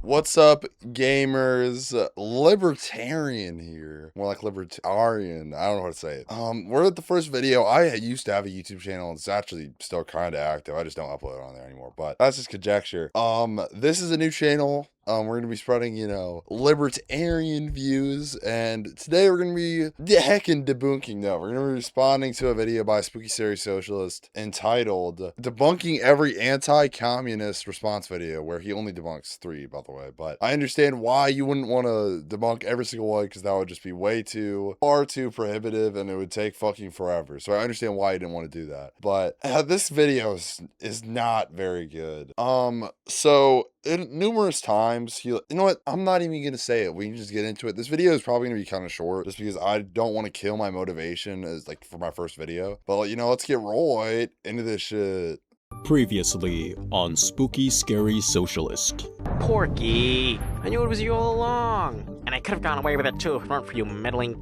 What's up, gamers? Libertarian here. More like libertarian. I don't know how to say it. We're at the first video. I used to have a YouTube channel. It's actually still kind of active. I just don't upload it on there anymore. But that's just conjecture. This is a new channel. We're gonna be spreading, libertarian views, and today we're gonna be heckin' debunking though. We're gonna be responding to a video by Scary Socialist entitled "Debunking Every Anti-Communist Response Video," where he only debunks 3, by the way. But I understand why you wouldn't want to debunk every single one, because that would just be far too prohibitive, and it would take fucking forever. So I understand why you didn't want to do that. But this video is not very good. So numerous times, you know what? I'm not even gonna say it. We can just get into it. This video is probably gonna be kind of short, just because I don't want to kill my motivation as for my first video. But let's get right into this shit. Previously on Spooky Scary Socialist. Porky, I knew it was you all along, and I could have gone away with it too if it weren't for you meddling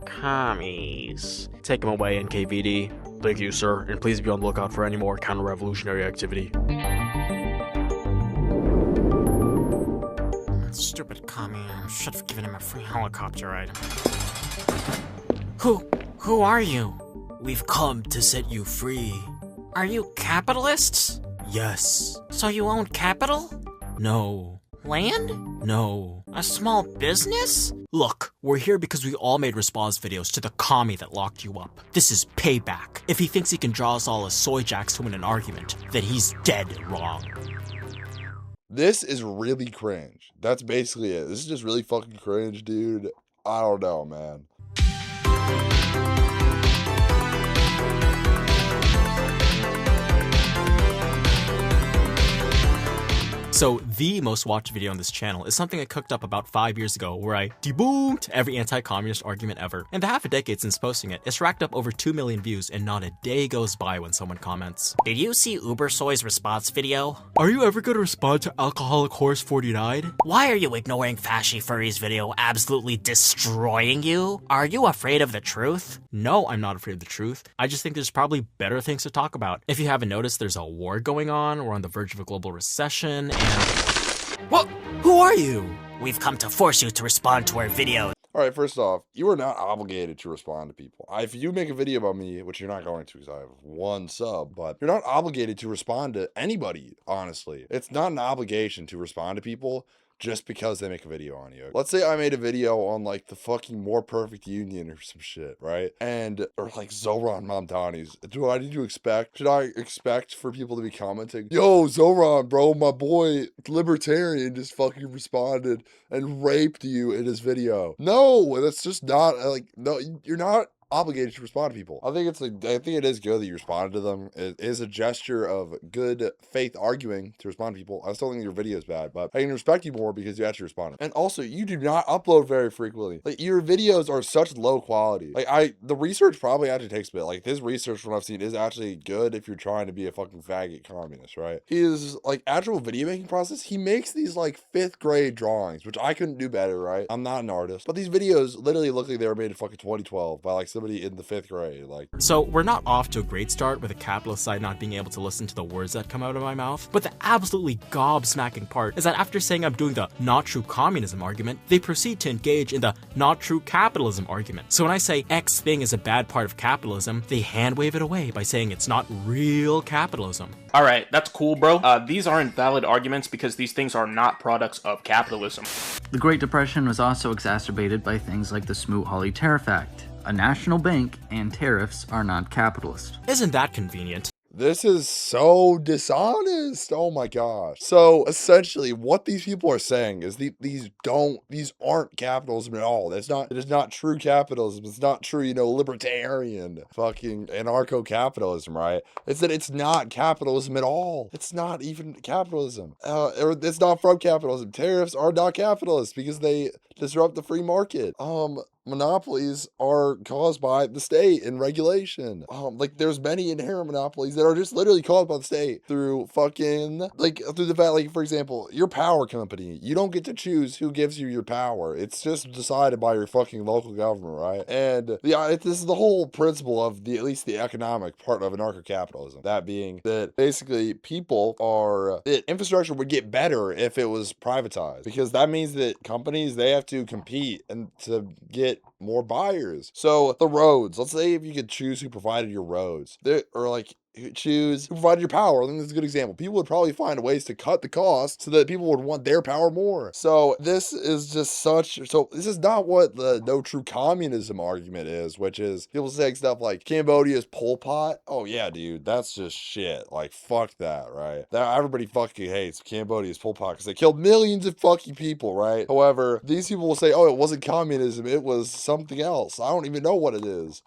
commies. Take him away, NKVD. Thank you, sir, and please be on the lookout for any more counter-revolutionary activity. Stupid commie. I should have given him a free helicopter ride. Who are you? We've come to set you free. Are you capitalists? Yes. So you own capital? No. Land? No. A small business? Look, we're here because we all made response videos to the commie that locked you up. This is payback. If he thinks he can draw us all as soy jacks to win an argument, then he's dead wrong. This is really cringe. That's basically it. This is just really fucking cringe, dude. I don't know, man. So the most watched video on this channel is something I cooked up about 5 years ago, where I debunked every anti-communist argument ever. In the half a decade since posting it, it's racked up over 2 million views, and not a day goes by when someone comments. Did you see Ubersoy's response video? Are you ever gonna respond to Alcoholic Horse 49? Why are you ignoring Fashy Furry's video absolutely destroying you? Are you afraid of the truth? No, I'm not afraid of the truth. I just think there's probably better things to talk about. If you haven't noticed, there's a war going on, we're on the verge of a global recession, and... What? Who are you? We've come to force you to respond to our videos. Alright, first off, you are not obligated to respond to people. If you make a video about me, which you're not going to because I have 1 sub, but you're not obligated to respond to anybody, honestly. It's not an obligation to respond to people just because they make a video on you. Let's say I made a video on the fucking More Perfect Union or some shit, right? Or Zoran Mamdani's. Do I need to expect? Should I expect for people to be commenting, "Yo, Zoran, bro, my boy Libertarian just fucking responded and raped you in his video"? No, that's just not no, you're not obligated to respond to people. I think it is good that you responded to them. It is a gesture of good faith arguing to respond to people. I still think your video is bad, but I can respect you more because you actually responded. And also, you do not upload very frequently. Your videos are such low quality. The research probably actually takes a bit. This research from what I've seen is actually good if you're trying to be a fucking faggot communist, right? His actual video making process, he makes these 5th grade drawings, which I couldn't do better, right? I'm not an artist, but these videos literally look like they were made in fucking 2012 by somebody in the 5th grade. So we're not off to a great start with the capitalist side not being able to listen to the words that come out of my mouth, but the absolutely gobsmacking part is that after saying I'm doing the not true communism argument, they proceed to engage in the not true capitalism argument. So when I say X thing is a bad part of capitalism, they hand wave it away by saying it's not real capitalism. Alright, that's cool, bro. These aren't valid arguments because these things are not products of capitalism. The Great Depression was also exacerbated by things like the Smoot-Hawley Tariff Act. A national bank and tariffs are not capitalist. Isn't that convenient? This is so dishonest. Oh my gosh. So essentially what these people are saying is these aren't capitalism at all. It is not true capitalism. It's not true, libertarian fucking anarcho-capitalism, right? It's that it's not capitalism at all. It's not even capitalism. It's not from capitalism. Tariffs are not capitalist because they disrupt the free market. monopolies are caused by the state and regulation. Like there's many inherent monopolies that are just literally caused by the state through fucking, like through the fact, like for example, your power company, you don't get to choose who gives you your power. It's just decided by your fucking local government, right? And this is the whole principle of at least the economic part of anarcho-capitalism. That being that basically infrastructure would get better if it was privatized, because that means that companies, they have to compete and to get more buyers. So the roads, let's say if you could choose who provided your roads, or like choose who provided your power. I think that's a good example. People would probably find ways to cut the cost so that people would want their power more. So this is this is not what the no true communism argument is, which is people saying stuff like Cambodia's Pol Pot. Oh yeah, dude, that's just shit. Like fuck that, right? That everybody fucking hates Cambodia's Pol Pot because they killed millions of fucking people, right? However, these people will say, oh, it wasn't communism, it was something else. I don't even know what it is.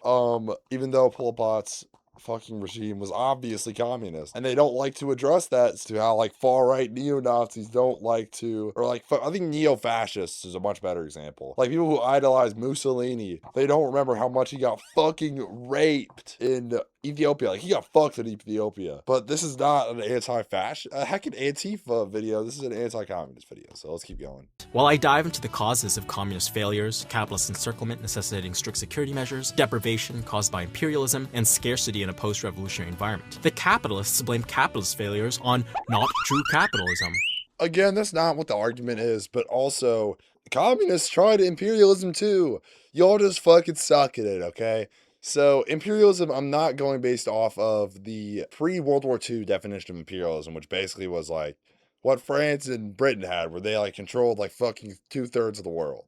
Even though Pol Pot's fucking regime was obviously communist, and they don't like to address that as to how like far-right neo-Nazis don't like to, or like I think neo-fascists is a much better example. Like people who idolize Mussolini, they don't remember how much he got fucking raped in Ethiopia. Like he got fucked in Ethiopia. But this is not an anti-fascist, heck, an Antifa video. This is an anti-communist video. So let's keep going. While I dive into the causes of communist failures, capitalist encirclement necessitating strict security measures, deprivation caused by imperialism, and scarcity in a post-revolutionary environment, the capitalists blame capitalist failures on not true capitalism. Again, that's not what the argument is, but also communists tried imperialism too. Y'all just fucking suck at it, okay? So imperialism, I'm not going based off of the pre-World War II definition of imperialism, which basically was like what France and Britain had, where they like controlled like fucking 2/3 of the world.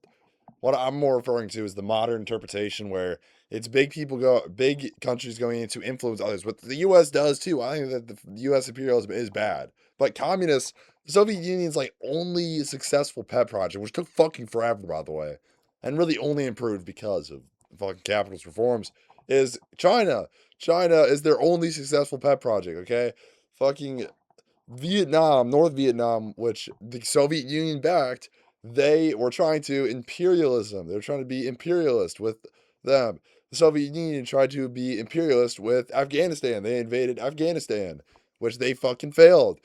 What I'm more referring to is the modern interpretation where it's big countries going in to influence others, but the U.S. does too. I think that the U.S. imperialism is bad, but communists, the Soviet Union's like only successful pet project, which took fucking forever, by the way, and really only improved because of fucking capitalist reforms, is China. China is their only successful pet project, okay? Fucking Vietnam, North Vietnam, which the Soviet Union backed, they were trying to imperialism. They were trying to be imperialist with them. The Soviet Union tried to be imperialist with Afghanistan. They invaded Afghanistan, which they fucking failed,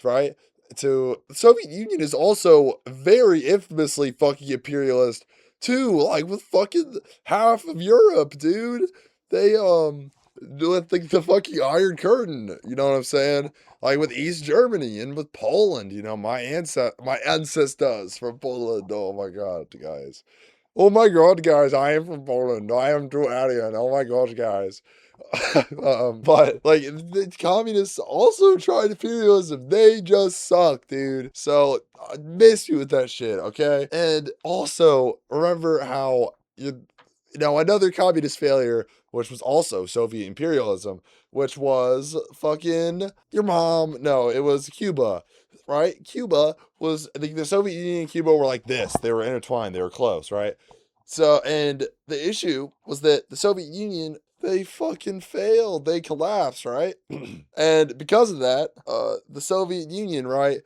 right? The Soviet Union is also very infamously fucking imperialist too, like with fucking half of Europe, dude. They with the fucking Iron Curtain, you know what I'm saying? Like with East Germany and with Poland, you know, my ancestors from Poland. Oh my god, guys. Oh my god, guys, I am from Poland. I am true Aryan. Oh my god, guys. But like the communists also tried imperialism. They just suck, dude. So I miss you with that shit, okay? And also remember how another communist failure, which was also Soviet imperialism, which was fucking your mom. No, it was Cuba, right? Cuba was, the Soviet Union and Cuba were like this. They were intertwined. They were close, right? So, and the issue was that the Soviet Union, they fucking failed. They collapsed, right? And because of that, the Soviet Union, right?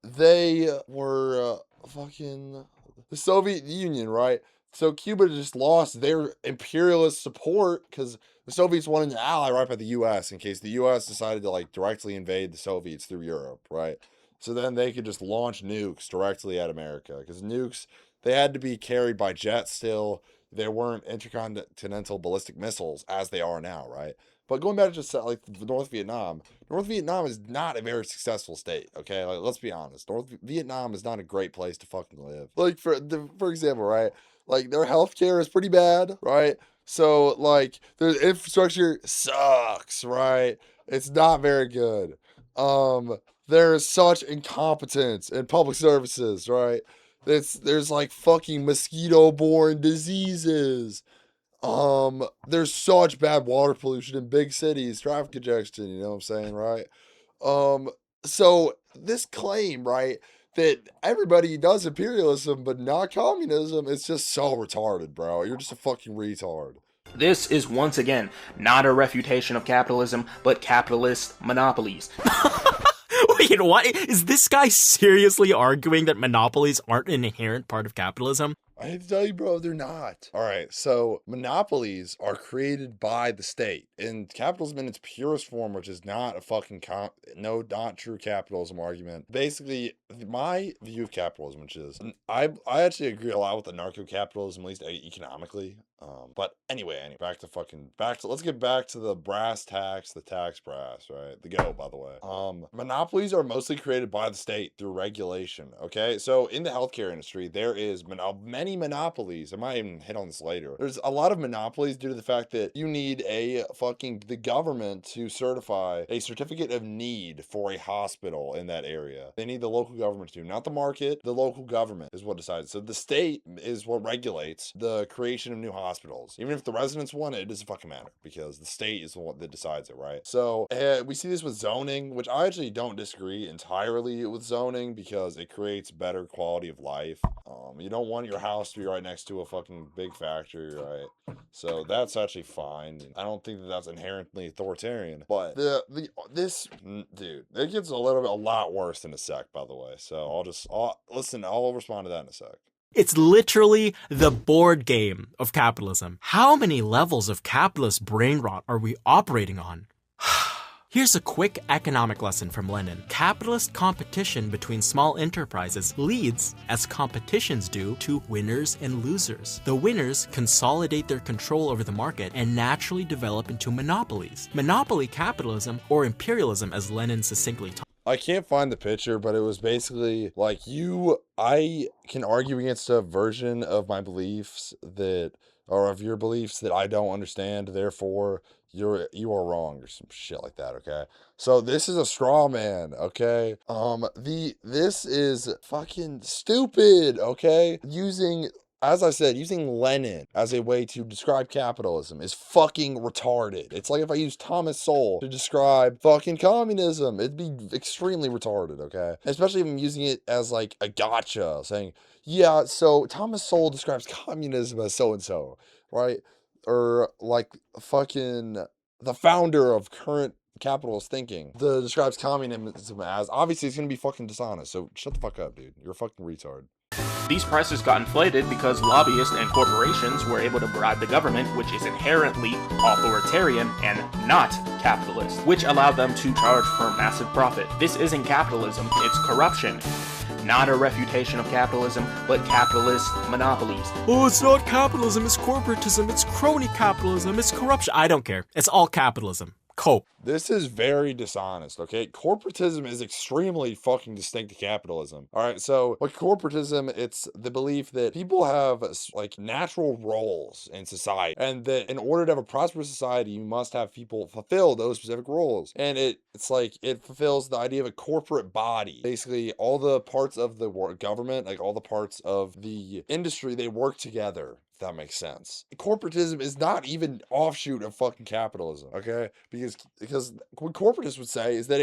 They were the Soviet Union, right? So Cuba just lost their imperialist support because the Soviets wanted to ally right by the U.S. in case the U.S. decided to like directly invade the Soviets through Europe, right? So then they could just launch nukes directly at America, because nukes, they had to be carried by jet still. There weren't intercontinental ballistic missiles as they are now, right? But going back to just like North Vietnam is not a very successful state, okay? Like, let's be honest. North Vietnam is not a great place to fucking live. Like, for example, right? Like, their healthcare is pretty bad, right? So, like, their infrastructure sucks, right? It's not very good. There is such incompetence in public services, right? There's like fucking mosquito-borne diseases. There's such bad water pollution in big cities, traffic congestion, you know what I'm saying, right? So this claim, right, that everybody does imperialism but not communism, it's just so retarded, bro. You're just a fucking retard. This is once again not a refutation of capitalism, but capitalist monopolies. Wait, what? Is this guy seriously arguing that monopolies aren't an inherent part of capitalism? I hate to tell you, bro, they're not. All right, so monopolies are created by the state. In capitalism in its purest form, which is not a fucking not true capitalism argument. Basically, my view of capitalism, which is I actually agree a lot with anarcho-capitalism, at least economically. But anyway, back to let's get back to the brass tacks, the tax brass, right? The go, by the way. Monopolies are mostly created by the state through regulation. Okay, so in the healthcare industry, there is many monopolies. I might even hit on this later. There's a lot of monopolies due to the fact that you need the government to certify a certificate of need for a hospital in that area. They need the local government to, not the market. The local government is what decides. So the state is what regulates the creation of new hospitals. Even if the residents want it, it doesn't fucking matter because the state is the one that decides it, right? So we see this with zoning, which I actually don't disagree entirely with zoning because it creates better quality of life. You don't want your house to be right next to a fucking big factory, right? So that's actually fine. I don't think that that's inherently authoritarian, but this dude, it gets a lot worse in a sec, by the way. So I'll respond to that in a sec. It's literally the board game of capitalism. How many levels of capitalist brain rot are we operating on? Here's a quick economic lesson from Lenin. Capitalist competition between small enterprises leads, as competitions do, to winners and losers. The winners consolidate their control over the market and naturally develop into monopolies. Monopoly capitalism, or imperialism as Lenin succinctly taught. I can't find the picture, but it was basically like I can argue against a version of my beliefs or of your beliefs that I don't understand, therefore you are wrong or some shit like that, okay? So this is a straw man, okay? This is fucking stupid, okay? As I said, using Lenin as a way to describe capitalism is fucking retarded. It's like if I use Thomas Sowell to describe fucking communism, it'd be extremely retarded, okay? Especially if I'm using it as like a gotcha, saying, yeah, so Thomas Sowell describes communism as so-and-so, right? Or like fucking the founder of current capitalist thinking describes communism as, obviously it's gonna be fucking dishonest, so shut the fuck up, dude. You're a fucking retard. These prices got inflated because lobbyists and corporations were able to bribe the government, which is inherently authoritarian and not capitalist, which allowed them to charge for massive profit. This isn't capitalism, it's corruption. Not a refutation of capitalism, but capitalist monopolies. Oh, it's not capitalism, it's corporatism, it's crony capitalism, it's corruption. I don't care. It's all capitalism. Cope. This is very dishonest, okay? Corporatism is extremely fucking distinct to capitalism. All right, so with corporatism, it's the belief that people have like natural roles in society, and that in order to have a prosperous society, you must have people fulfill those specific roles. And it's like it fulfills the idea of a corporate body. Basically, all the parts of the government, like all the parts of the industry, they work together. If that makes sense. Corporatism is not even offshoot of fucking capitalism, okay? Because what corporatists would say is that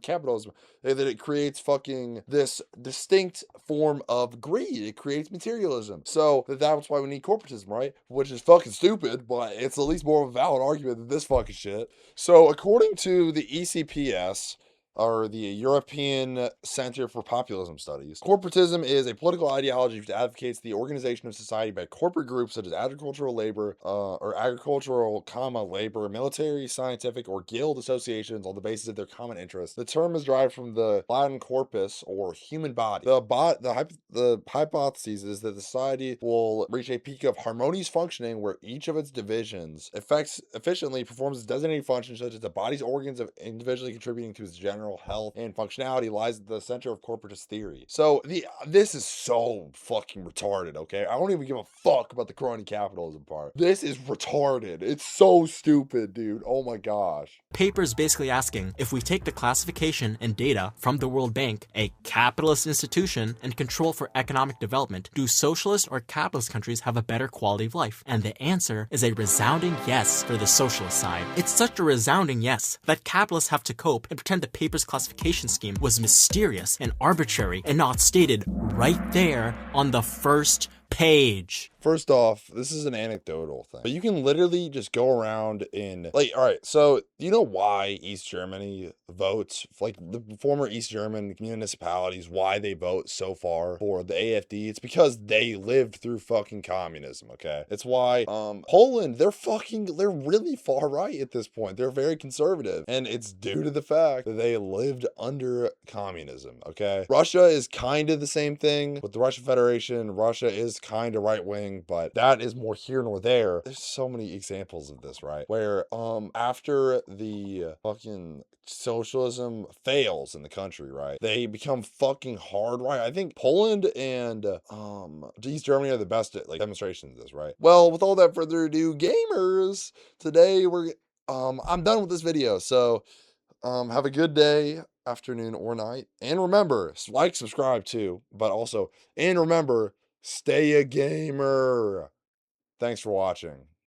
capitalism, that it creates fucking this distinct form of greed. It creates materialism. So that's why we need corporatism, right? Which is fucking stupid, but it's at least more of a valid argument than this fucking shit. So according to the ECPS, or the European Center for Populism Studies, corporatism is a political ideology which advocates the organization of society by corporate groups such as agricultural labor, labor, military, scientific, or guild associations on the basis of their common interests. The term is derived from the Latin corpus, or human body. The hypothesis is that the society will reach a peak of harmonious functioning where each of its divisions efficiently performs its designated functions, such as the body's organs of individually contributing to its general health and functionality lies at the center of corporatist theory. So this is so fucking retarded, okay? I don't even give a fuck about the crony capitalism part. This is retarded. It's so stupid, dude. Oh my gosh. Paper's basically asking, if we take the classification and data from the World Bank, a capitalist institution, and control for economic development, do socialist or capitalist countries have a better quality of life? And the answer is a resounding yes for the socialist side. It's such a resounding yes that capitalists have to cope and pretend the paper's classification scheme was mysterious and arbitrary and not stated right there on the first page. First off, this is an anecdotal thing, but you can literally just go around in, like, all right, so you know why East Germany votes, like the former East German municipalities, why they vote so far for the AfD? It's because they lived through fucking communism, okay? It's why Poland, they're really far right at this point. They're very conservative, and it's due to the fact that they lived under communism, okay? Russia is kind of the same thing with the Russian Federation. Russia is kind of right wing, but that is more here nor there. There's so many examples of this, right? Where after the fucking socialism fails in the country, right, they become fucking hard right. I think Poland and East Germany are the best at like demonstrations of this, right? Well, with all that further ado, gamers, today I'm done with this video. So have a good day, afternoon, or night. And remember, like, subscribe too, but also, and remember, stay a gamer. Thanks for watching.